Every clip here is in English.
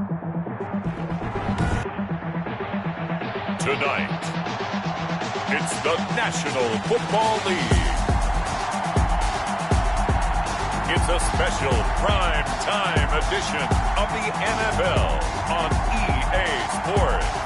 Tonight, it's the National Football League. It's a special prime time edition of the NFL on EA Sports.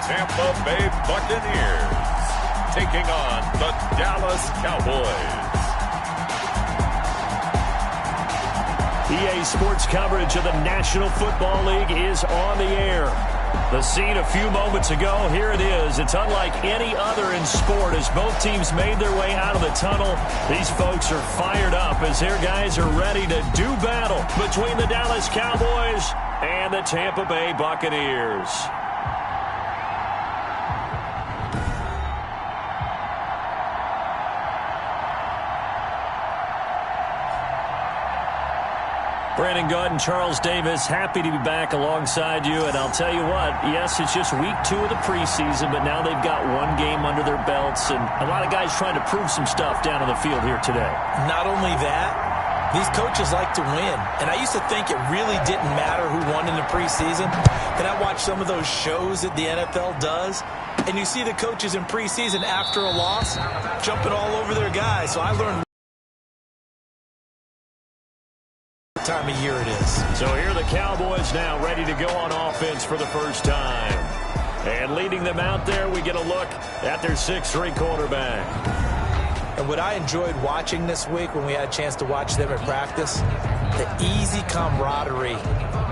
Tampa Bay Buccaneers taking on the Dallas Cowboys. EA Sports coverage of the National Football League is on the air. The scene a few moments ago, here it is. It's unlike any other in sport as both teams made their way out of the tunnel. These folks are fired up as their guys are ready to do battle between the Dallas Cowboys and the Tampa Bay Buccaneers. Brandon Gaud and Charles Davis, happy to be back alongside you. And I'll tell you what, yes, it's just week 2 of the preseason, but now they've got one game under their belts. And a lot of guys trying to prove some stuff down on the field here today. Not only that, these coaches like to win. And I used to think it really didn't matter who won in the preseason. Then I watch some of those shows that the NFL does, and you see the coaches in preseason after a loss jumping all over their guys. So I learned time of year it is. So here are the Cowboys now ready to go on offense for the first time. And leading them out there, we get a look at their 6'3" quarterback. And what I enjoyed watching this week when we had a chance to watch them at practice, the easy camaraderie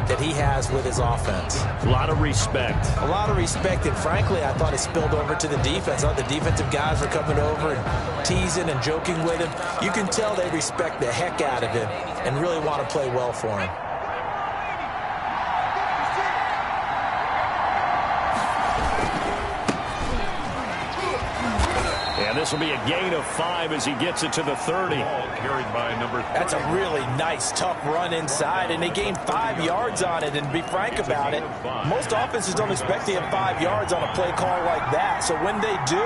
that he has with his offense. A lot of respect. A lot of respect, and frankly, I thought it spilled over to the defense. I thought the defensive guys were coming over and teasing and joking with him. You can tell they respect the heck out of him and really want to play well for him. And this will be a gain of 5 as he gets it to the 30. Carried by number 30. That's a really nice, tough run inside, and they gained 5 yards on it. And to be frank about it, most offenses don't expect to have 5 yards on a play call like that. So when they do,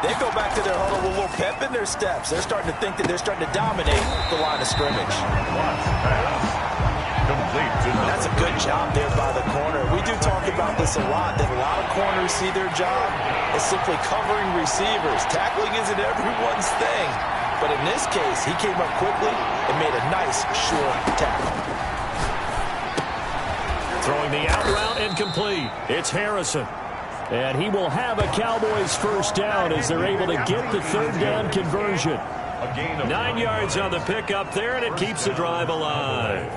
they go back to their huddle with a little pep in their steps. They're starting to think that they're starting to dominate the line of scrimmage. That's a good job there by the corner. We do talk about this a lot, that a lot of corners see their job as simply covering receivers. Tackling isn't everyone's thing. But in this case, he came up quickly and made a nice, short tackle. Throwing the out route incomplete. It's Harrison. And he will have a Cowboys first down as they're able to get the third down conversion. 9 yards on the pickup there, and it keeps the drive alive.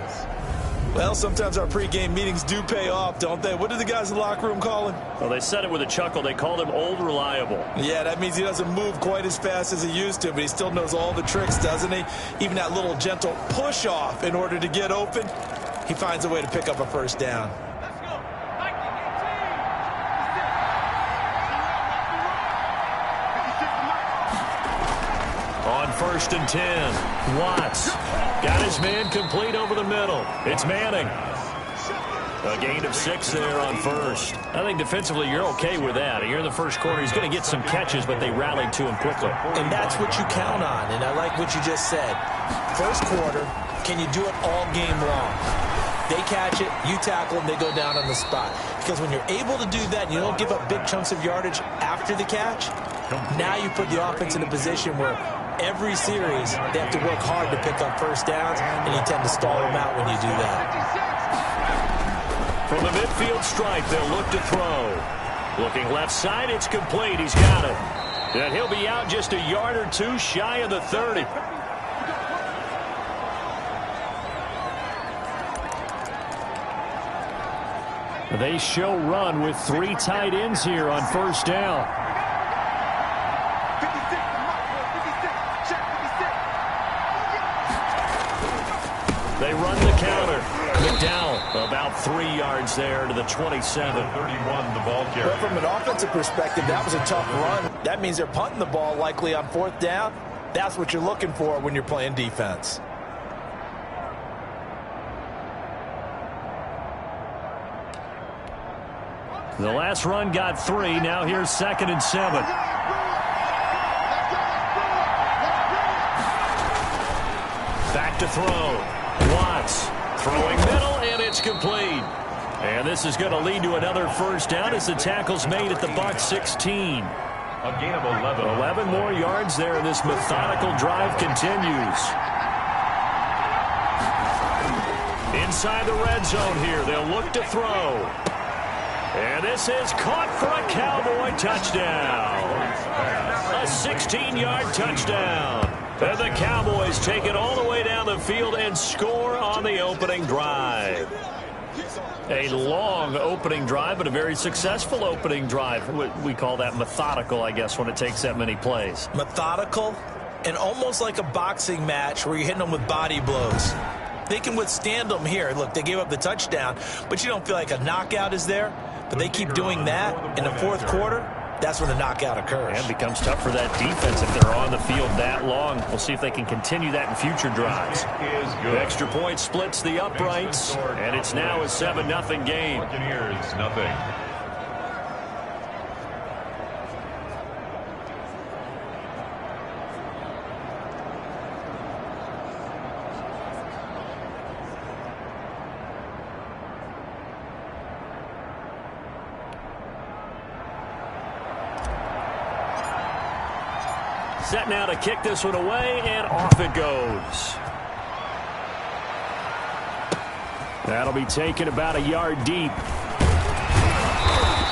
Well, sometimes our pregame meetings do pay off, don't they? What did the guys in the locker room call him? Well, they said it with a chuckle. They called him Old Reliable. Yeah, that means he doesn't move quite as fast as he used to, but he still knows all the tricks, doesn't he? Even that little gentle push-off in order to get open, he finds a way to pick up a first down. On 1st and 10, Watts got his man complete over the middle. It's Manning. A gain of 6 there on first. I think defensively you're okay with that. You're in the first quarter. He's going to get some catches, but they rallied to him quickly. And that's what you count on, and I like what you just said. First quarter, can you do it all game long? They catch it, you tackle them, they go down on the spot. Because when you're able to do that and you don't give up big chunks of yardage after the catch, now you put the offense in a position where every series they have to work hard to pick up first downs, and you tend to stall them out when you do that. From the midfield stripe, they'll look to throw. Looking left side, it's complete. He's got it. And he'll be out just a yard or two shy of the 30. They show run with 3 tight ends here on first down. They run the counter. McDowell about 3 yards there to the 27. 31, the ball carrier. But from an offensive perspective, that was a tough run. That means they're punting the ball likely on 4th down. That's what you're looking for when you're playing defense. The last run got 3. Now here's 2nd and 7. Back to throw. Watts throwing middle, and it's complete. And this is going to lead to another first down as the tackle's made at the Bucs 16. A gain of 11. 11 more yards there, and this methodical drive continues. Inside the red zone here, they'll look to throw. And this is caught for a Cowboy touchdown. A 16-yard touchdown. And the Cowboys take it all the way down the field and score on the opening drive. A long opening drive, but a very successful opening drive. We call that methodical, I guess, when it takes that many plays. Methodical and almost like a boxing match where you're hitting them with body blows. They can withstand them here. Look, they gave up the touchdown, but you don't feel like a knockout is there. But they keep doing that in the fourth quarter. That's when the knockout occurs. And it becomes tough for that defense if they're on the field that long. We'll see if they can continue that in future drives. The extra point splits the uprights, and it's now a 7-0 game. Buccaneers, nothing. Set now to kick this one away, and off it goes. That'll be taken about a yard deep.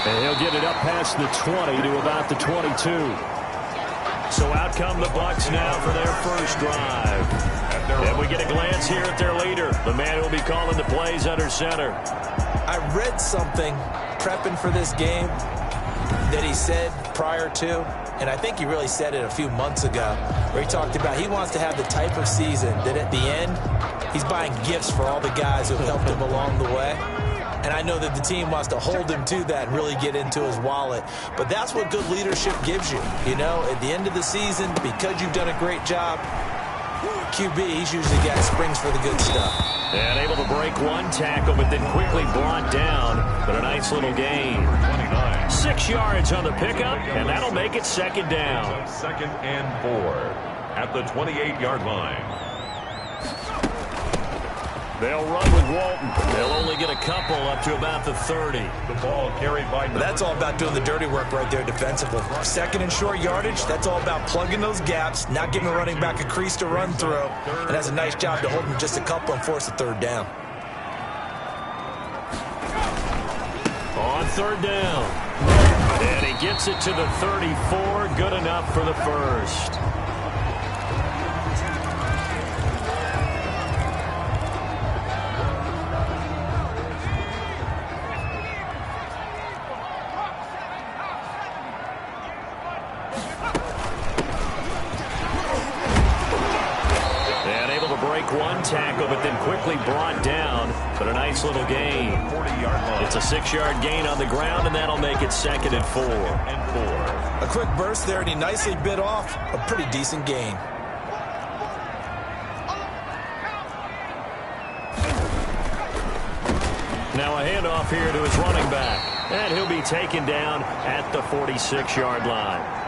And he'll get it up past the 20 to about the 22. So out come the Bucs now for their first drive. And we get a glance here at their leader, the man who will be calling the plays under center. I read something prepping for this game that he said prior to, and I think he really said it a few months ago, where he talked about he wants to have the type of season that at the end, he's buying gifts for all the guys who have helped him along the way. And I know that the team wants to hold him to that and really get into his wallet. But that's what good leadership gives you. You know, at the end of the season, because you've done a great job, QB, he's usually the guy that springs for the good stuff. And able to break one tackle, but then quickly brought down. But a nice little gain. 6 yards on the pickup, and that'll make it second down. 2nd and 4 at the 28-yard line. They'll run with Walton. They'll only get a couple up to about the 30. The ball carried by... That's all about doing the dirty work right there defensively. 2nd and short yardage, that's all about plugging those gaps, not giving a running back a crease to run through, and has a nice job to hold him just a couple and force a third down. On third down. And he gets it to the 34. Good enough for the first. One tackle, but then quickly brought down. But a nice little gain. It's a 6-yard gain on the ground, and that'll make it 2nd and 4. A quick burst there, and he nicely bit off a pretty decent gain. Now a handoff here to his running back, and he'll be taken down at the 46-yard line.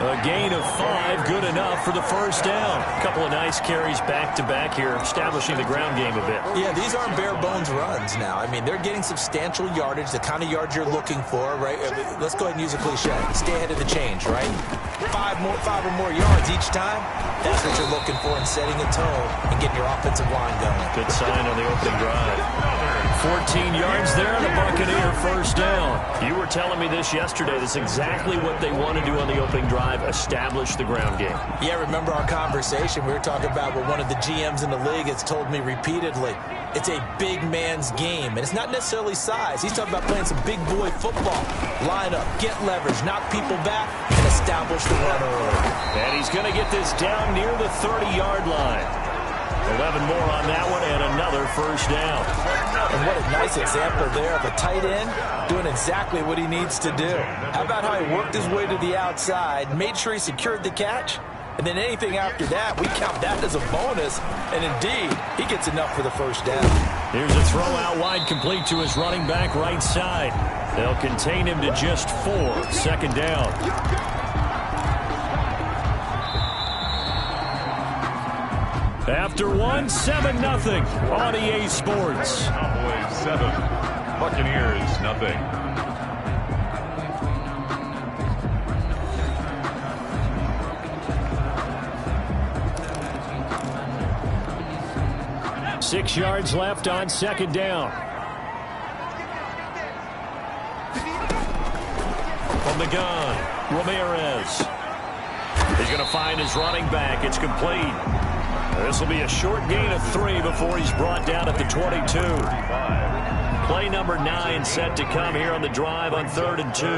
A gain of 5, good enough for the first down. A couple of nice carries back-to-back here, establishing the ground game a bit. Yeah, these aren't bare-bones runs now. I mean, they're getting substantial yardage, the kind of yards you're looking for, right? Let's go ahead and use a cliche. Stay ahead of the change, right? 5 or more yards each time. That's what you're looking for in setting a tone and getting your offensive line going. Good sign on the opening drive. 14 yards there on the Buccaneer first down. You were telling me this yesterday. That's exactly what they want to do on the opening drive, establish the ground game. Yeah, remember our conversation? We were talking about what one of the GMs in the league has told me repeatedly. It's a big man's game, and it's not necessarily size. He's talking about playing some big boy football. Line up, get leverage, knock people back, and establish the run early. And he's going to get this down near the 30-yard line. 11 more on that one, and another first down. And what a nice example there of a tight end doing exactly what he needs to do. How about how he worked his way to the outside, made sure he secured the catch, And then anything after that, we count that as a bonus. And indeed, he gets enough for the first down. Here's a throw out wide, complete to his running back right side. They'll contain him to just 4. Second down. After 1, 7-0 on EA Sports. Cowboys 7, Buccaneers 0. 6 yards left on second down. From the gun, Ramirez. He's going to find his running back. It's complete. This will be a short gain of 3 before he's brought down at the 22. Play number 9 set to come here on the drive on 3rd and 2.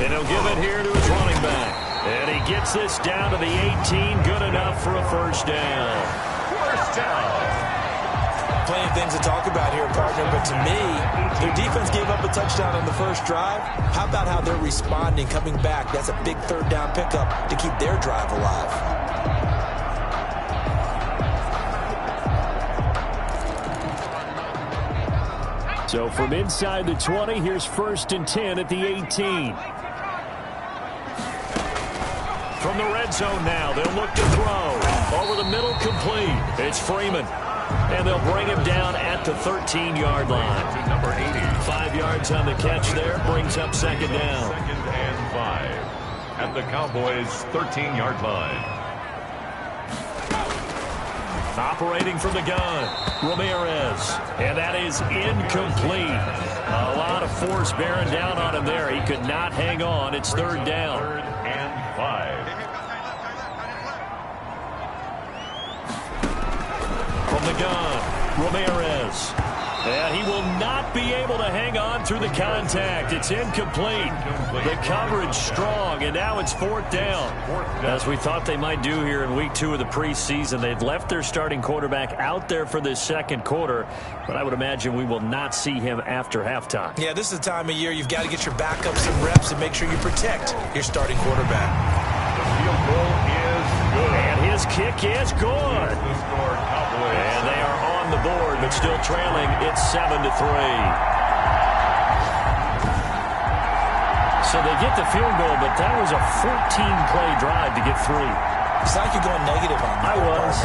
And he'll give it here to his running back. And he gets this down to the 18. Good enough for a first down. First down. Plenty of things to talk about here, partner, but to me, their defense gave up a touchdown on the first drive. How about how they're responding, coming back? That's a big third down pickup to keep their drive alive. So from inside the 20, here's 1st and 10 at the 18. From the red zone now, they'll look to throw. Over the middle, complete. It's Freeman. And they'll bring him down at the 13-yard line. To number 80. 5 yards on the catch there. Brings up second down. 2nd and 5. At the Cowboys' 13-yard line. Operating from the gun, Ramirez. And that is incomplete. A lot of force bearing down on him there. He could not hang on. It's 3rd down. 3rd and 5. From the gun, Ramirez. And he will not be able to hang on through the contact. It's incomplete. The coverage strong, and now it's 4th down. As we thought they might do here in week 2 of the preseason, they've left their starting quarterback out there for this second quarter, but I would imagine we will not see him after halftime. Yeah, this is the time of year you've got to get your backup some reps and make sure you protect your starting quarterback. The field goal is good. And his kick is good. The score, Cowboys. And they are on the board, but still trailing. It's 7-3. So they get the field goal, but that was a 14-play drive to get 3. It's like you're going negative on that. I was.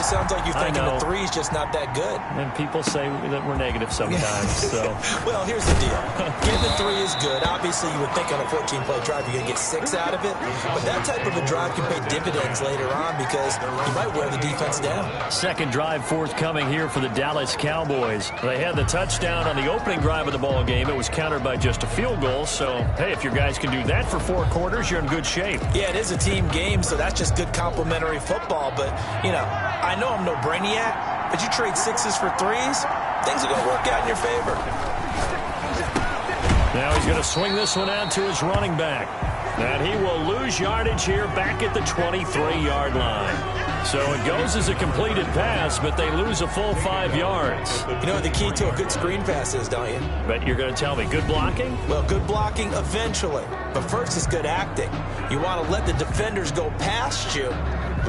Sounds like you're thinking the 3's just not that good. And people say that we're negative sometimes. So. Well, here's the deal. Getting the 3 is good. Obviously, you would think on a 14-play drive you're going to get 6 out of it. But that type of a drive can pay dividends later on because you might wear the defense down. Second drive forthcoming here for the Dallas Cowboys. They had the touchdown on the opening drive of the ball game. It was countered by just a field goal. So, hey, if your guys can do that for 4 quarters, you're in good shape. Yeah, it is a team game, so that's just good complimentary football. But, you know, I know I'm no brainiac, but you trade 6s for 3s, things are going to work out in your favor. Now he's going to swing this one out to his running back. And he will lose yardage here back at the 23-yard line. So it goes as a completed pass, but they lose a full 5 yards. You know what the key to a good screen pass is, don't you? But you're going to tell me, good blocking? Well, good blocking eventually. But first is good acting. You want to let the defenders go past you,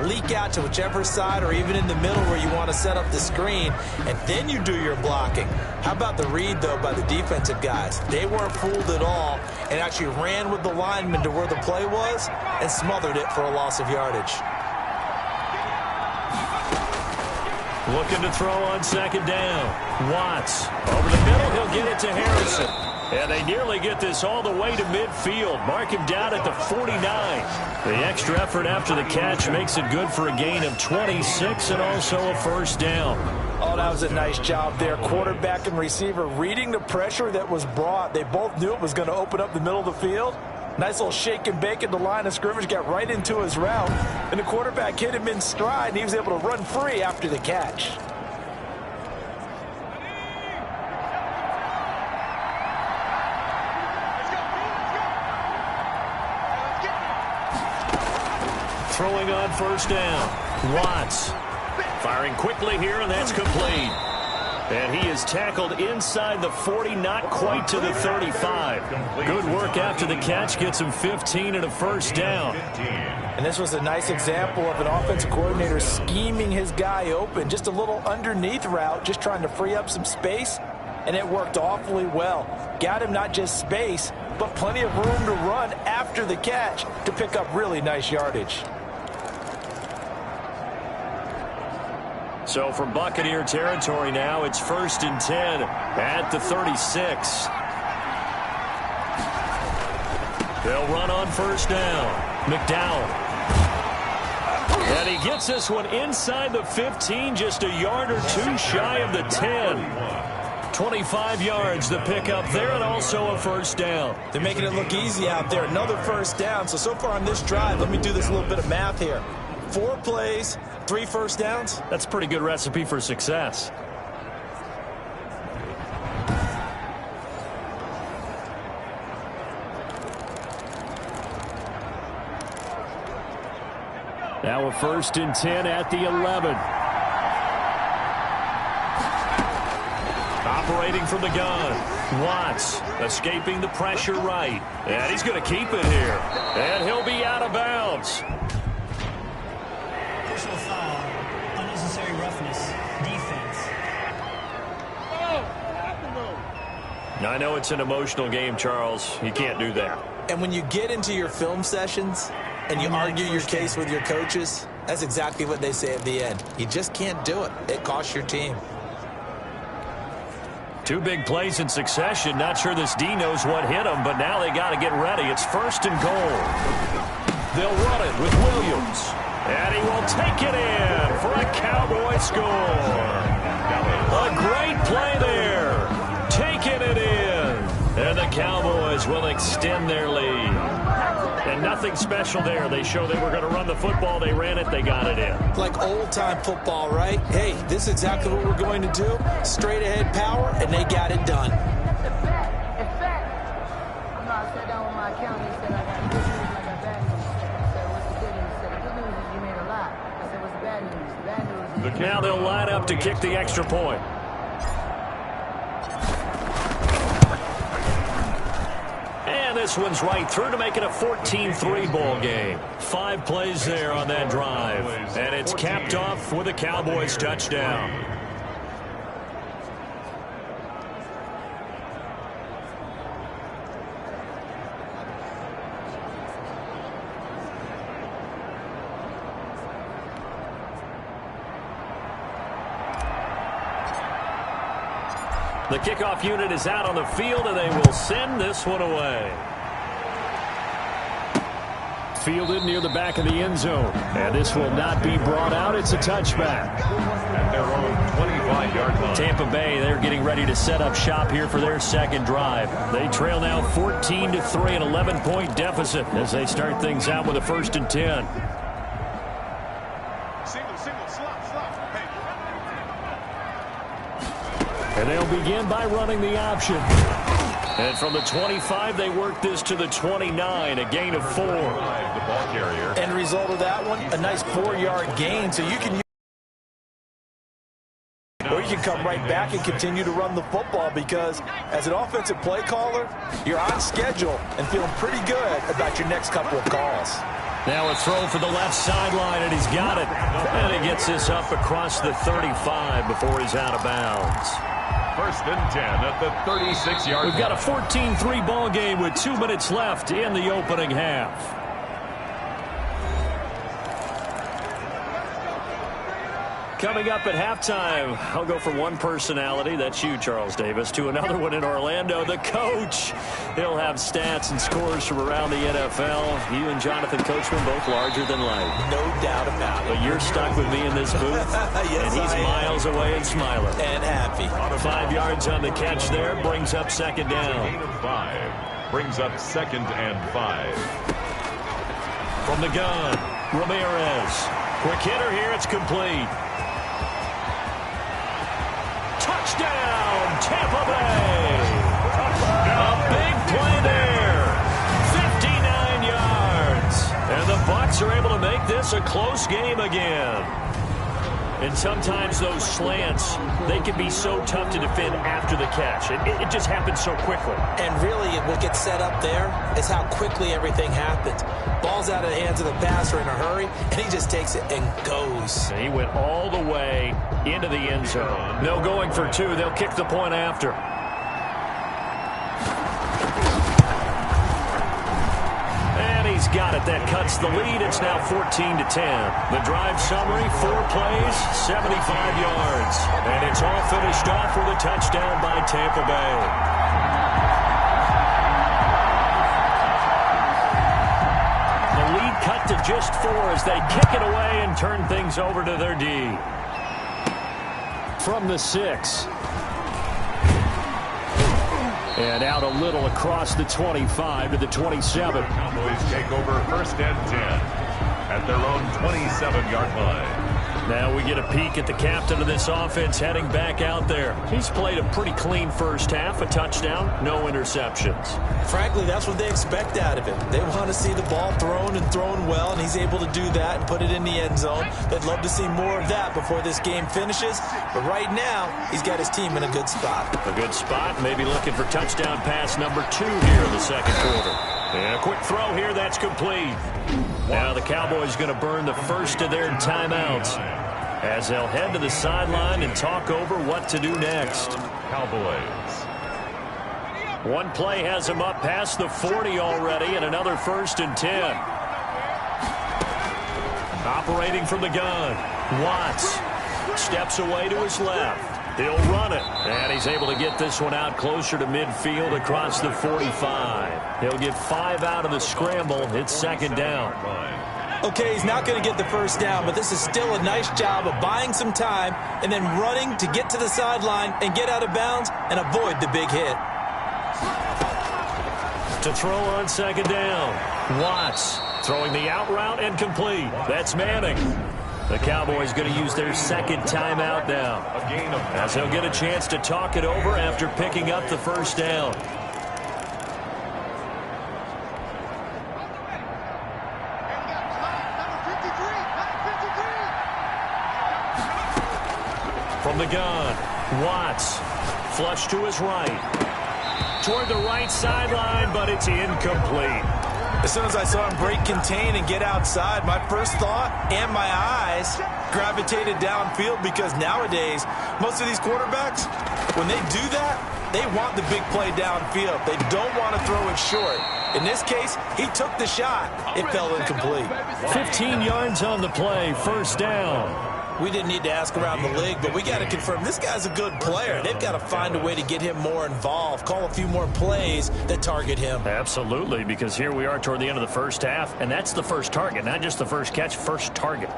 leak out to whichever side or even in the middle where you want to set up the screen, and then you do your blocking. How about the read, though, by the defensive guys? They weren't fooled at all and actually ran with the lineman to where the play was and smothered it for a loss of yardage. Looking to throw on second down. Watts over the middle. He'll get it to Harrison. And they nearly get this all the way to midfield. Mark him down at the 49. The extra effort after the catch makes it good for a gain of 26 and also a first down. Oh, that was a nice job there. Quarterback and receiver reading the pressure that was brought. They both knew it was going to open up the middle of the field. Nice little shake and bake at the line of scrimmage, got right into his route. And the quarterback hit him in stride, and he was able to run free after the catch. Throwing on first down. Watts firing quickly here, and that's complete. And he is tackled inside the 40, not quite to the 35. Good work after the catch. Gets him 15 and a first down. And this was a nice example of an offensive coordinator scheming his guy open. Just a little underneath route, just trying to free up some space. And it worked awfully well. Got him not just space, but plenty of room to run after the catch to pick up really nice yardage. So from Buccaneer territory now, it's 1st and 10 at the 36. They'll run on first down. McDowell. And he gets this one inside the 15, just a yard or two shy of the 10. 25 yards the pickup there, and also a first down. They're making it look easy out there. Another first down. So far on this drive, let me do this little bit of math here. 4 plays, 3 first downs. That's a pretty good recipe for success. Now a 1st and 10 at the 11. Operating from the gun. Watts escaping the pressure right. And he's going to keep it here. And he'll be out of bounds. Personal foul, unnecessary roughness, defense. I know it's an emotional game, Charles. You can't do that. And when you get into your film sessions and you argue your case with your coaches, that's exactly what they say at the end. You just can't do it. It costs your team. 2 big plays in succession. Not sure this D knows what hit him, but now they got to get ready. It's 1st and goal. They'll run it with Williams. And he will take it in for a Cowboy score. A great play there. Taking it in. And the Cowboys will extend their lead. And nothing special there. They show they were going to run the football. They ran it. They got it in. Like old-time football, right? Hey, this is exactly what we're going to do. Straight-ahead power, and they got it done. Now they'll line up to kick the extra point. And this one's right through to make it a 14-3 ball game. 5 plays there on that drive. And it's capped off with a Cowboys touchdown. The kickoff unit is out on the field, and they will send this one away. Fielded near the back of the end zone. And this will not be brought out. It's a touchback. At their own 25-yard line. Tampa Bay, they're getting ready to set up shop here for their second drive. They trail now 14-3, an 11-point deficit as they start things out with a 1st and 10. And they'll begin by running the option. And from the 25, they work this to the 29, a gain of 4. The ball carrier. End result of that one, a nice 4-yard gain. So you can or you can come right back and continue to run the football because as an offensive play caller, you're on schedule and feeling pretty good about your next couple of calls. Now a throw for the left sideline, and he's got it. And he gets this up across the 35 before he's out of bounds. 1st and 10 at the 36-yard line. We've got a 14-3 ball game with 2 minutes left in the opening half. Coming up at halftime, I'll go from one personality, that's you, Charles Davis, to another one in Orlando, the coach. He'll have stats and scores from around the NFL. You and Jonathan Coachman both larger than life. No doubt about it. But you're stuck with me in this booth, yes, and he's miles away and smiling. And happy. 5 yards on the catch there, brings up 2nd down. Gain of 5 brings up 2nd and 5. From the gun, Ramirez. Quick hitter here, it's complete. Touchdown, Tampa Bay. A big play there. 59 yards. And the Bucs are able to make this a close game again. And sometimes those slants, they can be so tough to defend after the catch. It just happens so quickly. And really, what gets set up there is how quickly everything happens. Ball's out of the hands of the passer in a hurry, and he just takes it and goes. He went all the way into the end zone. No going for two. They'll kick the point after. He's got it. That cuts the lead. It's now 14-10. The drive summary, 4 plays, 75 yards. And it's all finished off with a touchdown by Tampa Bay. The lead cut to just 4 as they kick it away and turn things over to their D. From the 6. And out a little across the 25 to the 27. Cowboys take over 1st and 10 at their own 27-yard line. Now we get a peek at the captain of this offense heading back out there. He's played a pretty clean first half, a touchdown, no interceptions. Frankly, that's what they expect out of him. They want to see the ball thrown and thrown well, and he's able to do that and put it in the end zone. They'd love to see more of that before this game finishes. But right now, he's got his team in a good spot. A good spot, maybe looking for touchdown pass number 2 here in the second quarter. And a quick throw here, that's complete. Now the Cowboys going to burn the first of their timeouts as they'll head to the sideline and talk over what to do next. Cowboys. One play has him up past the 40 already, and another 1st and 10. Operating from the gun, Watts steps away to his left. He'll run it, and he's able to get this one out closer to midfield across the 45. He'll get 5 out of the scramble. It's 2nd down. Okay, he's not going to get the first down, but this is still a nice job of buying some time and then running to get to the sideline and get out of bounds and avoid the big hit. To throw on 2nd down, Watts throwing the out route and complete. That's Manning. The Cowboys going to use their 2nd timeout now, as they'll get a chance to talk it over after picking up the first down. From the gun, Watts flush to his right. Toward the right sideline, but it's incomplete. As soon as I saw him break contain and get outside, my first thought and my eyes gravitated downfield, because nowadays, most of these quarterbacks, when they do that, they want the big play downfield. They don't want to throw it short. In this case, he took the shot. It fell incomplete. 15 yards on the play, 1st down. We didn't need to ask around the league, but we got to confirm this guy's a good player. They've got to find a way to get him more involved, call a few more plays that target him. Absolutely, because here we are toward the end of the first half, and that's the first target, not just the first catch, first target.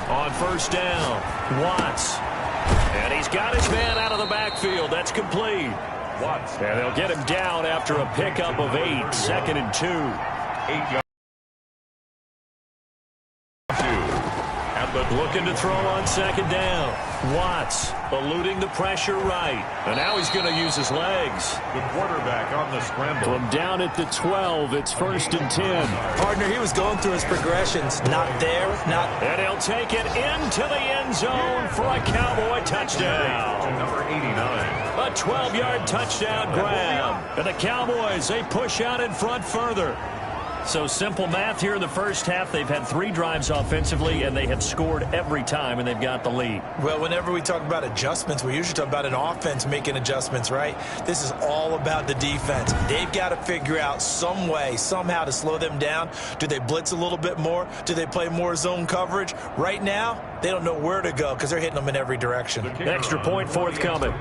On 1st down, Watts. And he's got his man out of the backfield. That's complete. Watts. And they'll get him down after a pickup of 8. 2nd and 2. 8 yards. Looking to throw on 2nd down. Watts eluding the pressure right. And now he's going to use his legs. The quarterback on the scramble. From down at the 12, it's 1st and 10. Partner, he was going through his progressions. Not there, not... And he'll take it into the end zone for a Cowboy touchdown. Number 89. A 12-yard touchdown grab. And the Cowboys, they push out in front further. So simple math here in the first half. They've had 3 drives offensively, and they have scored every time, and they've got the lead. Well, whenever we talk about adjustments, we usually talk about an offense making adjustments, right? This is all about the defense. They've got to figure out some way, somehow to slow them down. Do they blitz a little bit more? Do they play more zone coverage? Right now, they don't know where to go because they're hitting them in every direction. Extra point forthcoming.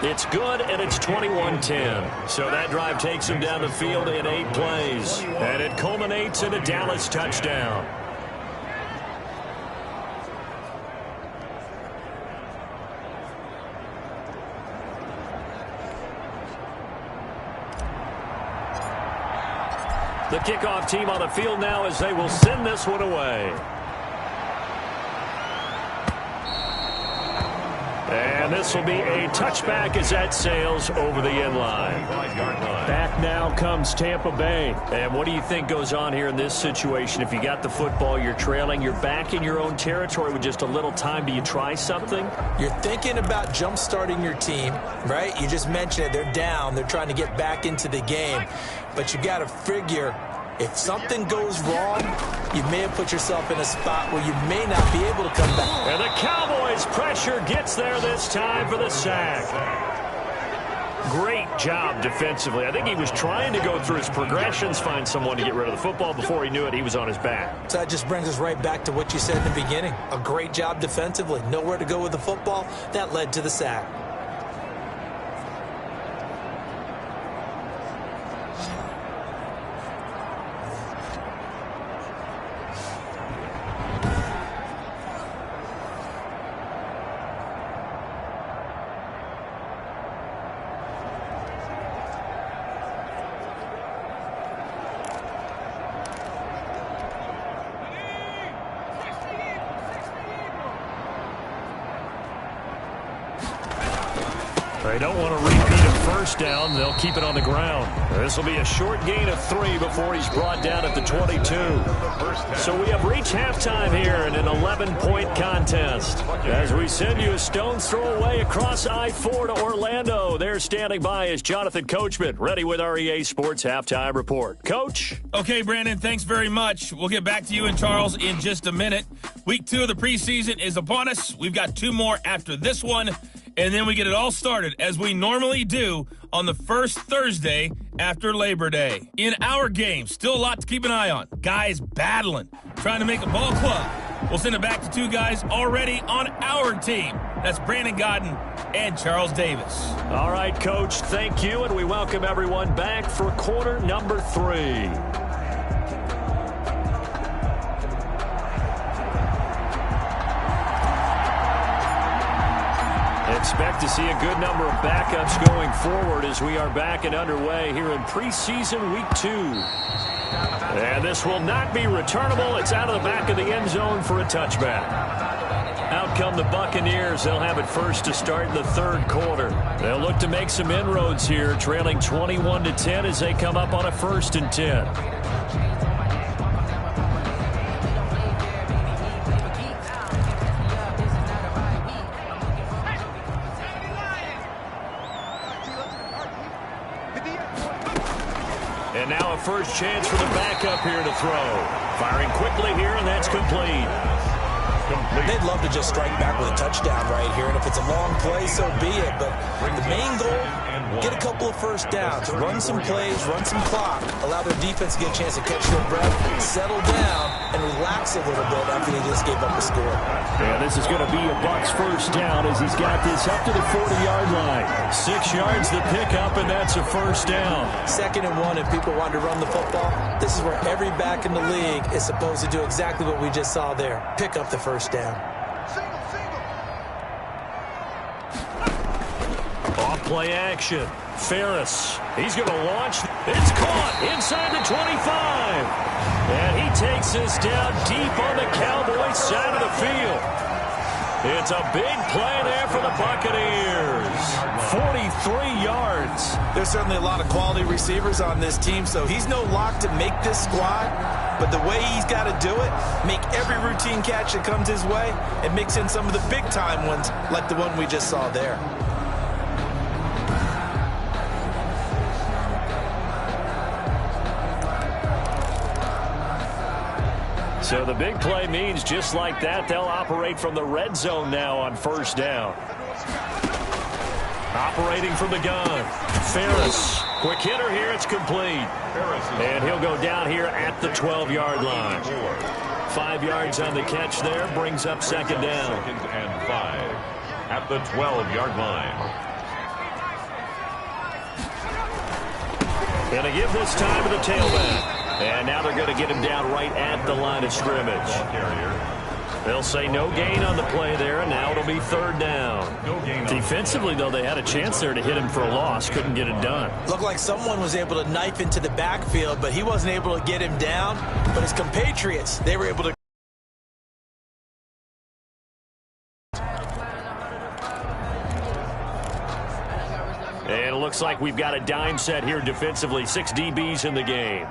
It's good, and it's 21-10. So that drive takes him down the field in 8 plays. And it culminates in a Dallas touchdown. The kickoff team on the field now as they will send this one away. And this will be a touchback as that sails over the end line. Back now comes Tampa Bay. And what do you think goes on here in this situation? If you got the football, you're trailing, you're back in your own territory with just a little time. Do you try something? You're thinking about jump-starting your team, right? You just mentioned it. They're down. They're trying to get back into the game. But you got to figure, if something goes wrong, you may have put yourself in a spot where you may not be able to come back. And the Cowboys pressure gets there this time for the sack. Great job defensively. I think he was trying to go through his progressions, find someone to get rid of the football. Before he knew it, he was on his back. So that just brings us right back to what you said in the beginning. A great job defensively. Nowhere to go with the football. That led to the sack. They don't want to repeat a first down. They'll keep it on the ground. This will be a short gain of 3 before he's brought down at the 22. So we have reached halftime here in an 11-point contest. As we send you a stone's throw away across I-4 to Orlando. There standing by is Jonathan Coachman, ready with our EA Sports Halftime Report. Coach? Okay, Brandon, thanks very much. We'll get back to you and Charles in just a minute. Week 2 of the preseason is upon us. We've got 2 more after this one. And then we get it all started, as we normally do, on the first Thursday after Labor Day. In our game, still a lot to keep an eye on. Guys battling, trying to make a ball club. We'll send it back to 2 guys already on our team. That's Brandon Godden and Charles Davis. All right, Coach, thank you, and we welcome everyone back for quarter number 3. Expect to see a good number of backups going forward as we are back and underway here in preseason week 2. And this will not be returnable. It's out of the back of the end zone for a touchback. Out come the Buccaneers. They'll have it first to start in the 3rd quarter. They'll look to make some inroads here, trailing 21-10 as they come up on a 1st and 10. And now a first chance for the backup here to throw. Firing quickly here, and that's complete. They'd love to just strike back with a touchdown right here, and if it's a long play, so be it. But the main goal, get a couple of first downs, run some plays, run some clock, allow their defense to get a chance to catch their breath, settle down, and relax a little bit after they just gave up a score. Yeah, this is going to be a Bucs first down as he's got this up to the 40-yard line. 6 yards the pickup, and that's a first down. 2nd and 1, if people want to run the football, this is where every back in the league is supposed to do exactly what we just saw there. Pick up the first down. Off play action. Ferris. He's going to launch. It's caught inside the 25. And he takes this down deep on the Cowboys side of the field. It's a big play there for the Buccaneers. 43 yards. There's certainly a lot of quality receivers on this team, so he's no lock to make this squad. But the way he's got to do it, make every routine catch that comes his way, and mix in some of the big-time ones like the one we just saw there. So the big play means just like that, they'll operate from the red zone now on first down. Operating from the gun. Ferris. Quick hitter here. It's complete. And he'll go down here at the 12-yard line. 5 yards on the catch there. Brings up 2nd down. 2nd and 5 at the 12-yard line. And a give this time to the tailback. And now they're going to get him down right at the line of scrimmage. They'll say no gain on the play there, and now it'll be third down. No gain. Defensively, though, they had a chance there to hit him for a loss. Couldn't get it done. Looked like someone was able to knife into the backfield, but he wasn't able to get him down. But his compatriots, they were able to. And it looks like we've got a dime set here defensively. 6 DBs in the game.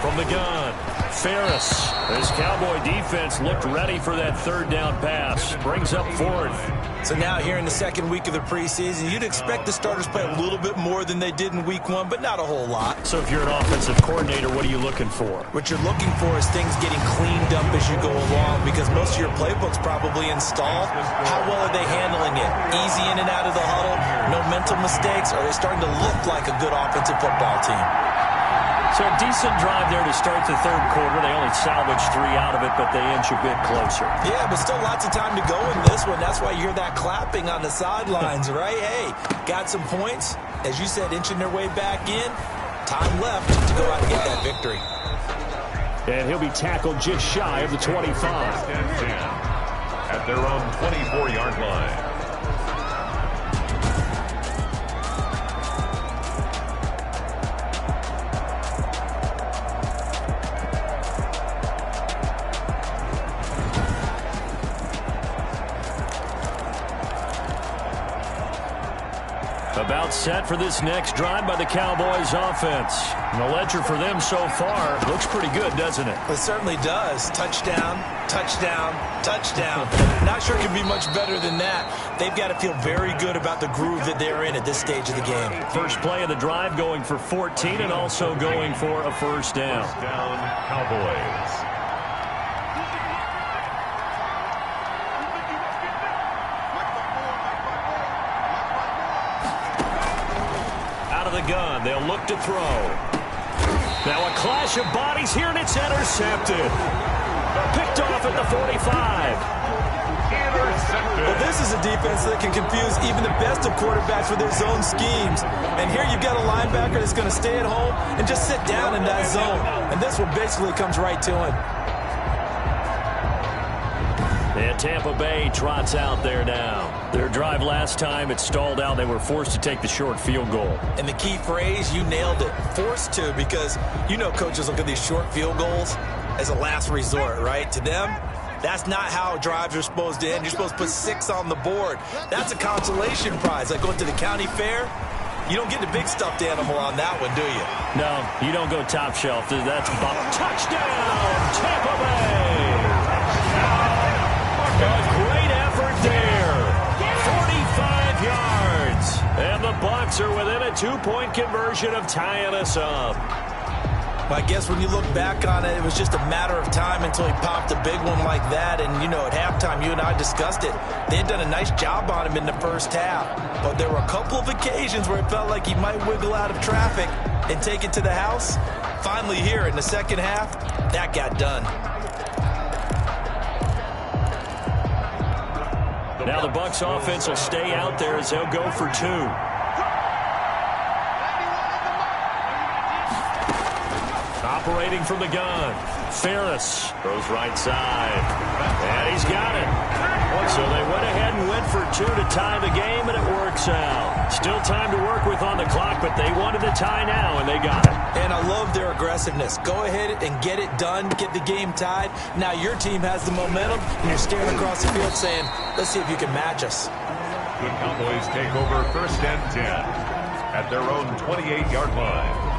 From the gun, Ferris. This Cowboy defense looked ready for that third down pass. Brings up fourth. So now here in the second week of the preseason, you'd expect the starters play a little bit more than they did in week 1, but not a whole lot. So if you're an offensive coordinator, what are you looking for? What you're looking for is things getting cleaned up as you go along, because most of your playbook's probably installed. How well are they handling it? Easy in and out of the huddle? No mental mistakes? Are they starting to look like a good offensive football team? So a decent drive there to start the third quarter. They only salvaged 3 out of it, but they inch a bit closer. Yeah, but still lots of time to go in this one. That's why you hear that clapping on the sidelines, right? Hey, got some points. As you said, inching their way back in. Time left to go out and get that victory. And he'll be tackled just shy of the 25. At their own 24-yard line. About set for this next drive by the Cowboys offense. And the ledger for them so far looks pretty good, doesn't it? It certainly does. Touchdown, touchdown, touchdown. Not sure it could be much better than that. They've got to feel very good about the groove that they're in at this stage of the game. First play of the drive going for 14 and also going for a first down. First down, Cowboys. Gun. They'll look to throw. Now a clash of bodies here, and it's intercepted. Picked off at the 45. Intercepted. Well, this is a defense that can confuse even the best of quarterbacks with their zone schemes. And here you've got a linebacker that's going to stay at home and just sit down in that zone. And this one basically comes right to him. And Tampa Bay trots out there now. Their drive last time, it stalled out. They were forced to take the short field goal. And the key phrase, you nailed it. Forced to, because you know coaches look at these short field goals as a last resort, right? To them, that's not how drives are supposed to end. You're supposed to put 6 on the board. That's a consolation prize. Like going to the county fair, you don't get the big stuffed animal on that one, do you? No, you don't go top shelf. That's touchdown, Tampa Bay. A great effort there. 45 yards. And the Bucs are within a 2-point conversion of tying us up. I guess when you look back on it, it was just a matter of time until he popped a big one like that. And, you know, at halftime, you and I discussed it. They had done a nice job on him in the first half. But there were a couple of occasions where it felt like he might wiggle out of traffic and take it to the house. Finally here in the second half, that got done. Now the Bucs offense will stay out there as they'll go for 2. Operating from the gun, Ferris throws right side, and he's got it. So they went ahead and went for 2 to tie the game, and it works out. Still time to work with on the clock, but they wanted the tie now, and they got it. And I love their aggressiveness. Go ahead and get it done, get the game tied. Now your team has the momentum, and you're staring across the field saying, let's see if you can match us. The Cowboys take over 1st and 10 at their own 28-yard line.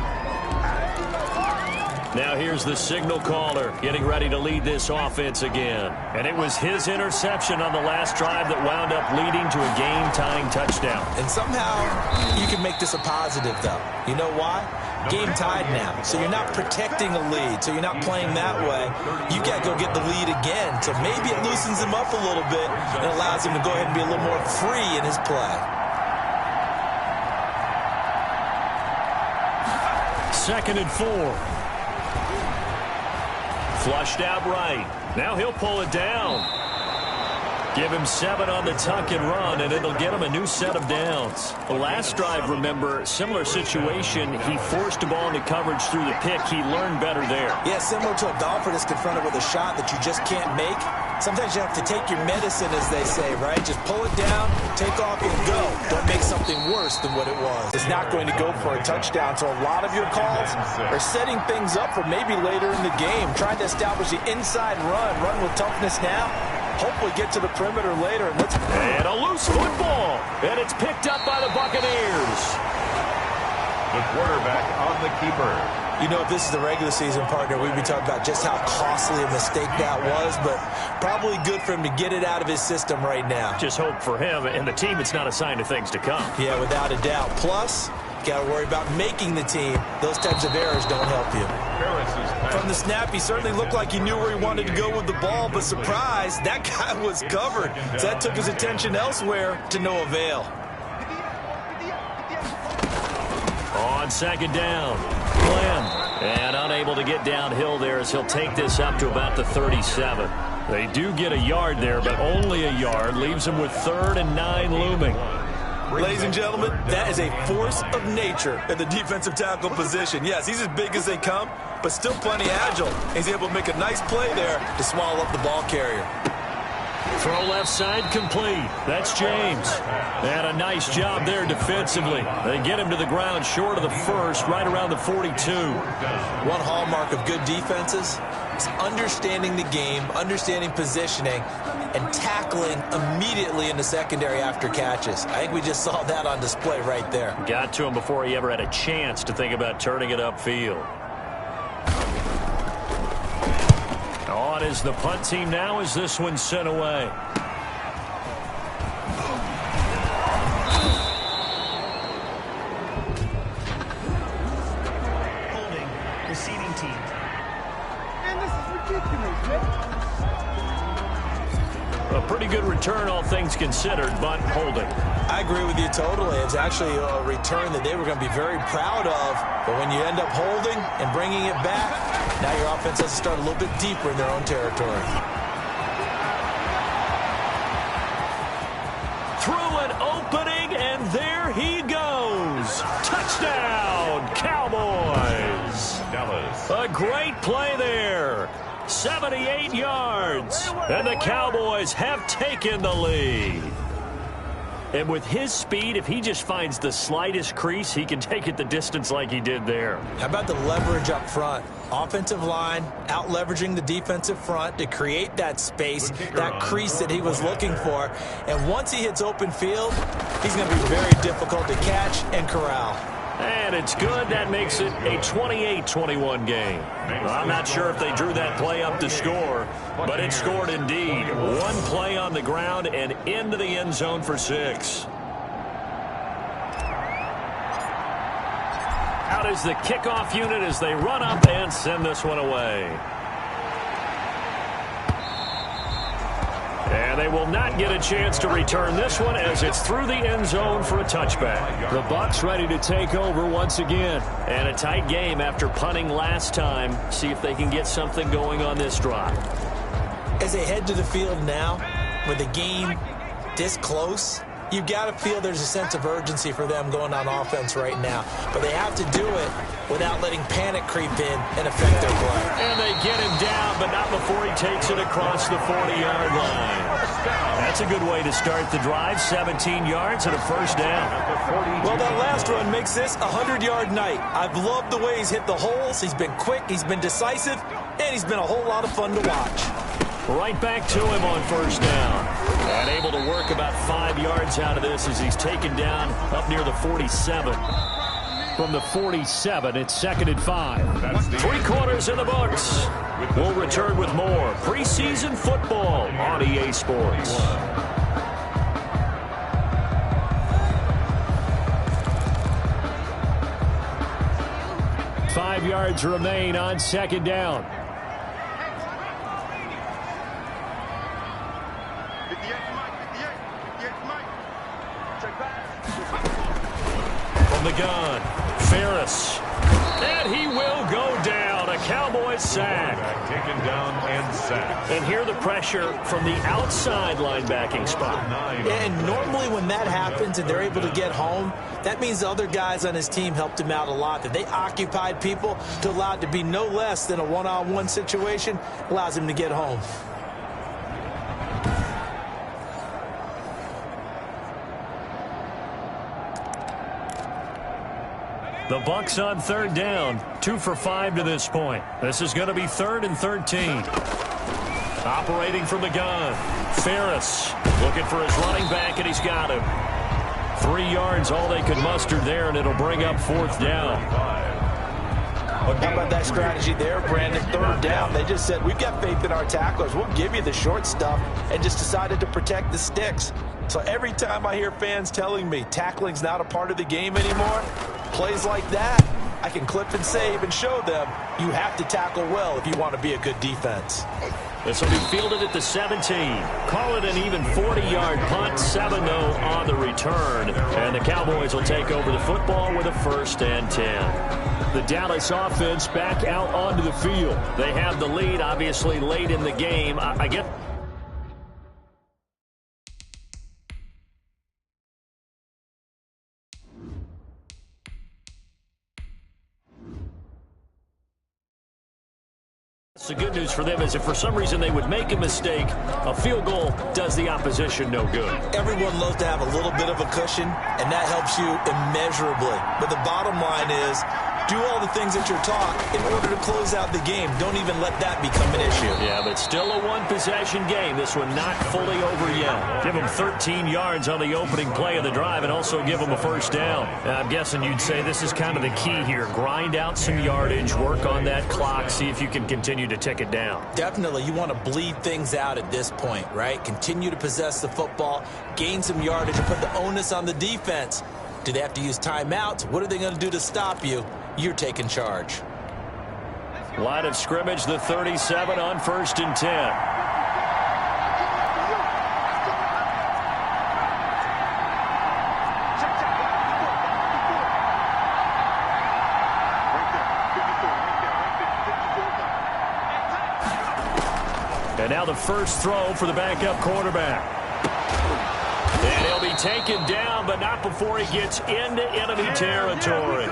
Now here's the signal caller getting ready to lead this offense again. And it was his interception on the last drive that wound up leading to a game-tying touchdown. And somehow you can make this a positive, though. You know why? Game tied now. So you're not protecting a lead. So you're not playing that way. You got to go get the lead again. So maybe it loosens him up a little bit and allows him to go ahead and be a little more free in his play. 2nd and 4. Flushed out right. Now he'll pull it down. Give him 7 on the tuck and run, and it'll get him a new set of downs. The last drive, remember, similar situation. He forced a ball into coverage through the pick. He learned better there. Yeah, similar to a golfer that's confronted with a shot that you just can't make. Sometimes you have to take your medicine, as they say, right? Just pull it down, take off, and go. Don't make something worse than what it was. It's not going to go for a touchdown, so a lot of your calls are setting things up for maybe later in the game, trying to establish the inside run with toughness now. Hopefully get to the perimeter later. And a loose football, and it's picked up by the Buccaneers. The quarterback on the keeper. You know, if this is the regular season, partner, we'd be talking about just how costly a mistake that was, but probably good for him to get it out of his system right now. Just hope for him and the team it's not a sign of things to come. Yeah, without a doubt. Plus, got to worry about making the team. Those types of errors don't help you. From the snap, he certainly looked like he knew where he wanted to go with the ball, but surprise, that guy was covered. So that took his attention elsewhere to no avail. On second down, Glenn, and unable to get downhill there as he'll take this up to about the 37. They do get a yard there, but only a yard. Leaves him with 3rd and 9 looming. Ladies and gentlemen, that is a force of nature at the defensive tackle position. Yes, he's as big as they come, but still plenty agile. He's able to make a nice play there to swallow up the ball carrier. Throw left side complete. That's James. And a nice job there defensively. They get him to the ground short of the first, right around the 42. One hallmark of good defenses is understanding the game, understanding positioning, and tackling immediately in the secondary after catches. I think we just saw that on display right there. Got to him before he ever had a chance to think about turning it upfield. On is the punt team now as this one's sent away. Holding. Receiving team. Man, this is ridiculous, man. A pretty good return, all things considered, but holding. I agree with you totally. It's actually a return that they were going to be very proud of. But when you end up holding and bringing it back, now your offense has to start a little bit deeper in their own territory. Through an opening, and there he goes. Touchdown, Cowboys. Dallas. A great play there. 78 yards. And the Cowboys have taken the lead. And with his speed, if he just finds the slightest crease, he can take it the distance like he did there. How about the leverage up front? Offensive line out leveraging the defensive front to create that space, that crease that he was looking for. And once he hits open field, he's going to be very difficult to catch and corral. And it's good. That makes it a 28-21 game. I'm not sure if they drew that play up to score, but it scored indeed. One play on the ground and into the end zone for 6. Out is the kickoff unit as they run up and send this one away. And they will not get a chance to return this one as it's through the end zone for a touchback. The Bucs ready to take over once again. And a tight game after punting last time. See if they can get something going on this drive. As they head to the field now, with the game this close, you've got to feel there's a sense of urgency for them going on offense right now. But they have to do it without letting panic creep in and affect their play. And they get him down, but not before he takes it across the 40-yard line. That's a good way to start the drive. 17 yards and a first down. Well, that last run makes this a 100-yard night. I've loved the way he's hit the holes. He's been quick, he's been decisive, and he's been a whole lot of fun to watch. Right back to him on first down. And able to work about 5 yards out of this as he's taken down up near the 47. From the 47, it's 2nd and 5. 3 quarters in the books. We'll return with more preseason football on EA Sports. 5 yards remain on 2nd down. From the gun, Ferris. And he will go down. A Cowboys a sack. Taken down and sacked. And here the pressure from the outside linebacking spot. And normally when that happens and they're able to get home, that means the other guys on his team helped him out a lot. That they occupied people to allow it to be no less than a one-on-one situation allows him to get home. The Bucs on third down, 2 for 5 to this point. This is going to be 3rd and 13. Operating from the gun, Ferris looking for his running back, and he's got him. 3 yards, all they could muster there, and it'll bring up 4th down. How about that strategy there, Brandon? 3rd down. They just said, we've got faith in our tacklers. We'll give you the short stuff, and just decided to protect the sticks. So every time I hear fans telling me tackling's not a part of the game anymore, plays like that, I can clip and save and show them you have to tackle well if you want to be a good defense. This will be fielded at the 17. Call it an even 40-yard punt, 7 though on the return. And the Cowboys will take over the football with a 1st and 10. The Dallas offense back out onto the field. They have the lead, obviously, late in the game. I get... The good news for them is if for some reason they would make a mistake, a field goal does the opposition no good. Everyone loves to have a little bit of a cushion, and that helps you immeasurably. But the bottom line is, do all the things that you're taught in order to close out the game. Don't even let that become an issue. Yeah, but still a one-possession game. This one not fully over yet. Give them 13 yards on the opening play of the drive and also give them a 1st down. I'm guessing you'd say this is kind of the key here. Grind out some yardage, work on that clock, see if you can continue to tick it down. Definitely. You want to bleed things out at this point, right? Continue to possess the football, gain some yardage, and put the onus on the defense. Do they have to use timeouts? What are they going to do to stop you? You're taking charge. Line of scrimmage, the 37 on 1st and 10. And now the first throw for the backup quarterback. And he'll be taken down, but not before he gets into enemy territory.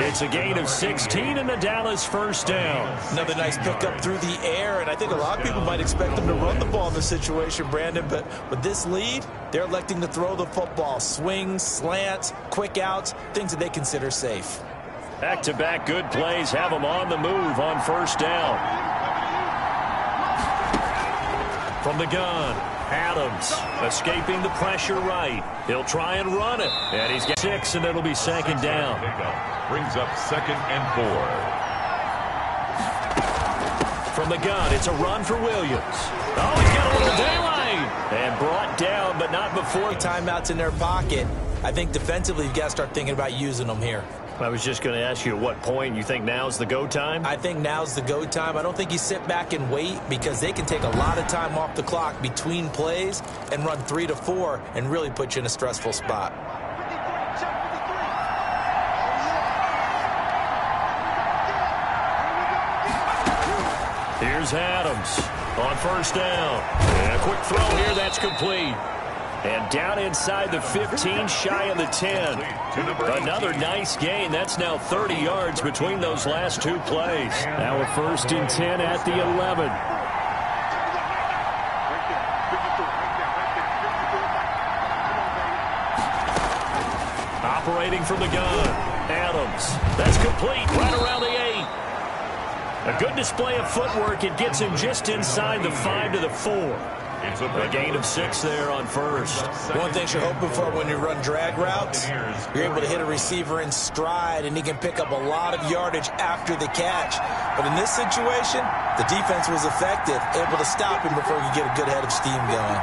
It's a gain of 16 and the Dallas 1st down. Another nice pickup through the air, and I think a lot of people might expect them to run the ball in this situation, Brandon, but with this lead, they're electing to throw the football. Swings, slants, quick outs, things that they consider safe. Back-to-back good plays have them on the move on 1st down. From the gun, Adams escaping the pressure right. He'll try and run it. And he's got 6, and it'll be 2nd down. Brings up 2nd and 4. From the gun, it's a run for Williams. Oh, he's got a little daylight. And brought down, but not before. Timeouts in their pocket. I think defensively you've got to start thinking about using them here. I was just going to ask you at what point you think now's the go time? I think now's the go time. I don't think you sit back and wait because they can take a lot of time off the clock between plays and run 3 to 4 and really put you in a stressful spot. Here's Adams on 1st down. And a quick throw here, that's complete. And down inside the 15, shy of the 10. Another nice gain. That's now 30 yards between those last 2 plays. Now a 1st and 10 at the 11. Operating from the gun. Adams. That's complete right around the 8. A good display of footwork. It gets him just inside the 5 to the 4. A gain of 6 there on 1st. One thing you're hoping for when you run drag routes, you're able to hit a receiver in stride, and he can pick up a lot of yardage after the catch. But in this situation, the defense was effective, able to stop him before he could get a good head of steam going.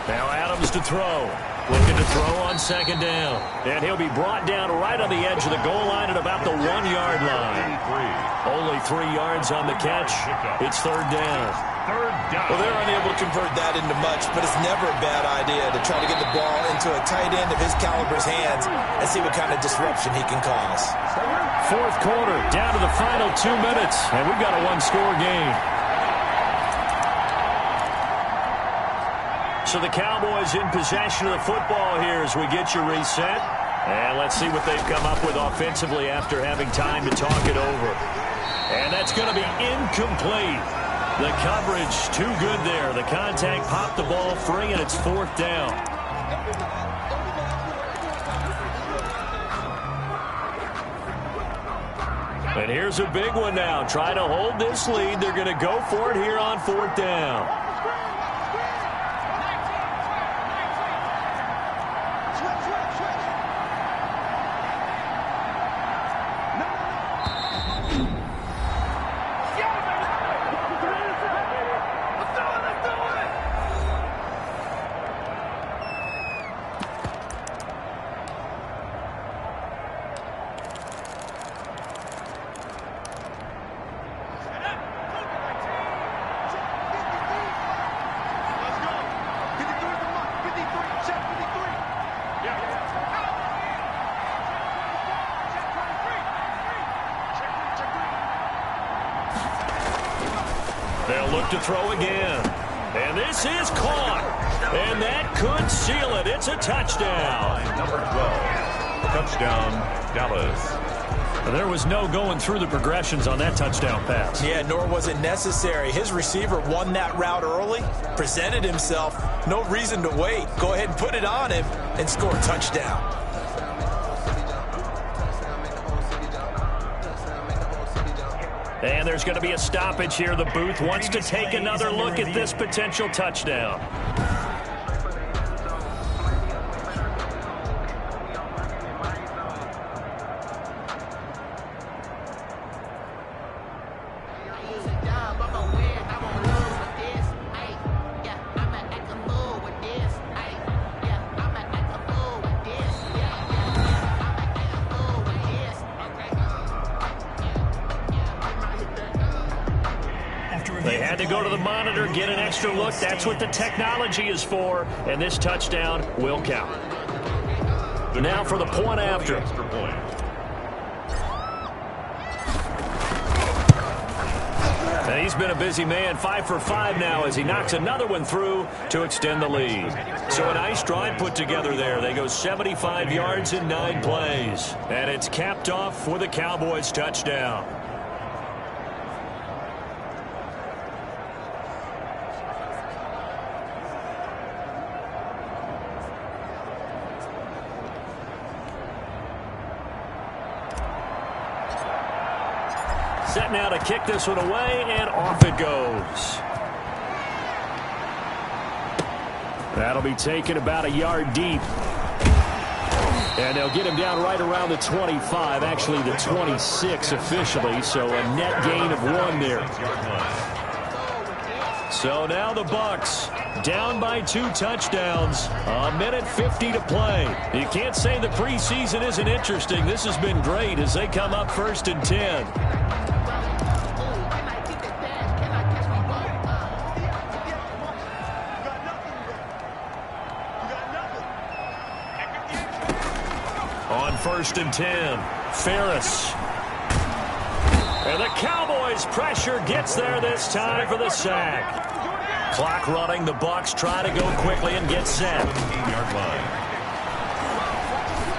Now Adams to throw. Looking to throw on second down. And he'll be brought down right on the edge of the goal line at about the 1-yard line. Only 3 yards on the catch. It's third down. Well, they're unable to convert that into much, but it's never a bad idea to try to get the ball into a tight end of his caliber's hands and see what kind of disruption he can cause. Fourth quarter, down to the final 2 minutes, and we've got a one-score game. So the Cowboys in possession of the football here as we get you reset. And let's see what they've come up with offensively after having time to talk it over. And that's going to be incomplete. The coverage too good there. The contact popped the ball free, and it's fourth down. And here's a big one now. Try to hold this lead. They're going to go for it here on fourth down. They'll look to throw again. And this is caught. And that could seal it. It's a touchdown. Number 12. Touchdown, Dallas. There was no going through the progressions on that touchdown pass. Yeah, nor was it necessary. His receiver won that route early, presented himself. No reason to wait. Go ahead and put it on him and score a touchdown. And there's going to be a stoppage here. The booth wants to take another look at this potential touchdown. They had to go to the monitor, get an extra look. That's what the technology is for, and this touchdown will count. Now for the point after. And he's been a busy man, 5 for 5 now as he knocks another one through to extend the lead. So a nice drive put together there. They go 75 yards in 9 plays. And it's capped off for the Cowboys touchdown. Set now to kick this one away, and off it goes. That'll be taken about a yard deep. And they'll get him down right around the 25, actually the 26 officially, so a net gain of 1 there. So now the Bucs down by 2 touchdowns. A minute 50 to play. You can't say the preseason isn't interesting. This has been great as they come up 1st and 10. On 1st and 10, Ferris. And the Cowboys pressure gets there this time for the sack. Clock running, the Bucs try to go quickly and get set. 15-yard line.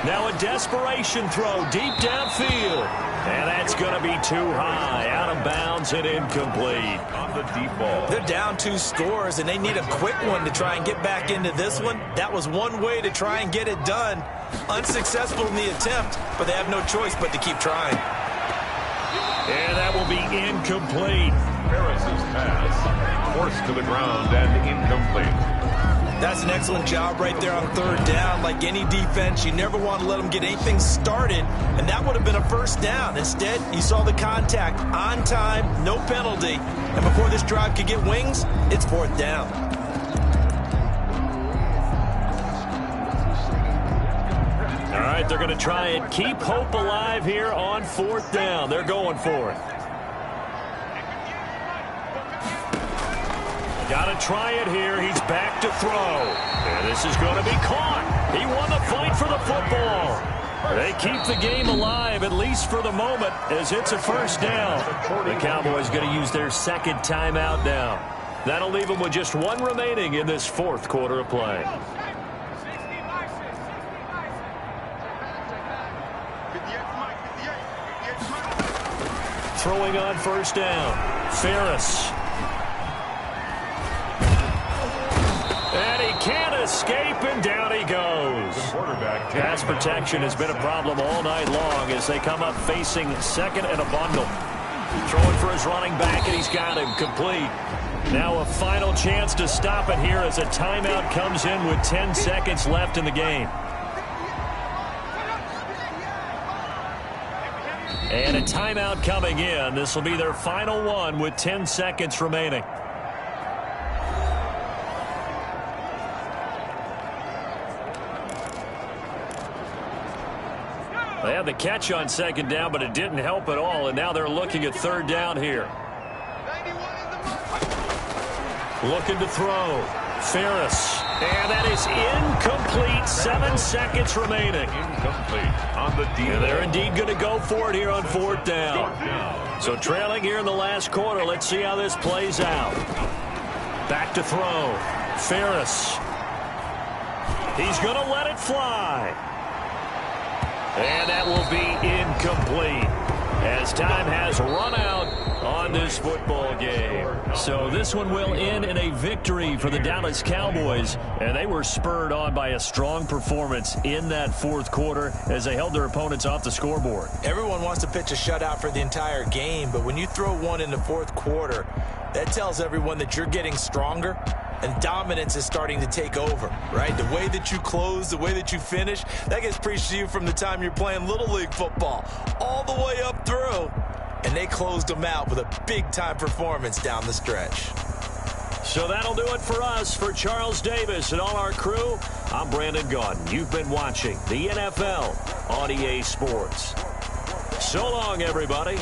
Now a desperation throw deep downfield. And that's going to be too high. Out of bounds and incomplete. On the deep ball. They're down 2 scores, and they need a quick one to try and get back into this one. That was one way to try and get it done. Unsuccessful in the attempt, but they have no choice but to keep trying. And that will be incomplete. Ferris's pass forced to the ground and incomplete. That's an excellent job right there on 3rd down. Like any defense, you never want to let them get anything started, and that would have been a 1st down. Instead, you saw the contact on time, no penalty, and before this drive could get wings, it's 4th down. right, they're going to try and keep hope alive here on 4th down. They're going for it. Got to try it here. He's back to throw. And this is going to be caught. He won the fight for the football. They keep the game alive, at least for the moment, as it's a 1st down. The Cowboys going to use their 2nd timeout now. That'll leave them with just 1 remaining in this 4th quarter of play. Throwing on 1st down. Ferris. And he can't escape, and down he goes. Pass protection has been a problem all night long as they come up facing 2nd and a bundle. Throwing for his running back, and he's got him complete. Now a final chance to stop it here as a timeout comes in with 10 seconds left in the game. And a timeout coming in. This will be their final one with 10 seconds remaining. They had the catch on 2nd down, but it didn't help at all, and now they're looking at 3rd down here. Looking to throw. Ferris. And that is incomplete. 7 seconds remaining. Incomplete on the deal. And they're indeed going to go for it here on 4th down. So trailing here in the last quarter. Let's see how this plays out. Back to throw. Ferris. He's going to let it fly. And that will be incomplete as time has run out on this football game. So this one will end in a victory for the Dallas Cowboys, and they were spurred on by a strong performance in that 4th quarter as they held their opponents off the scoreboard. Everyone wants to pitch a shutout for the entire game, but when you throw one in the 4th quarter, that tells everyone that you're getting stronger and dominance is starting to take over, right? The way that you close, the way that you finish, that gets preached to you from the time you're playing Little League football all the way up through. And they closed them out with a big-time performance down the stretch. So that'll do it for us. For Charles Davis and all our crew, I'm Brandon Gaudin. You've been watching the NFL on EA Sports. So long, everybody.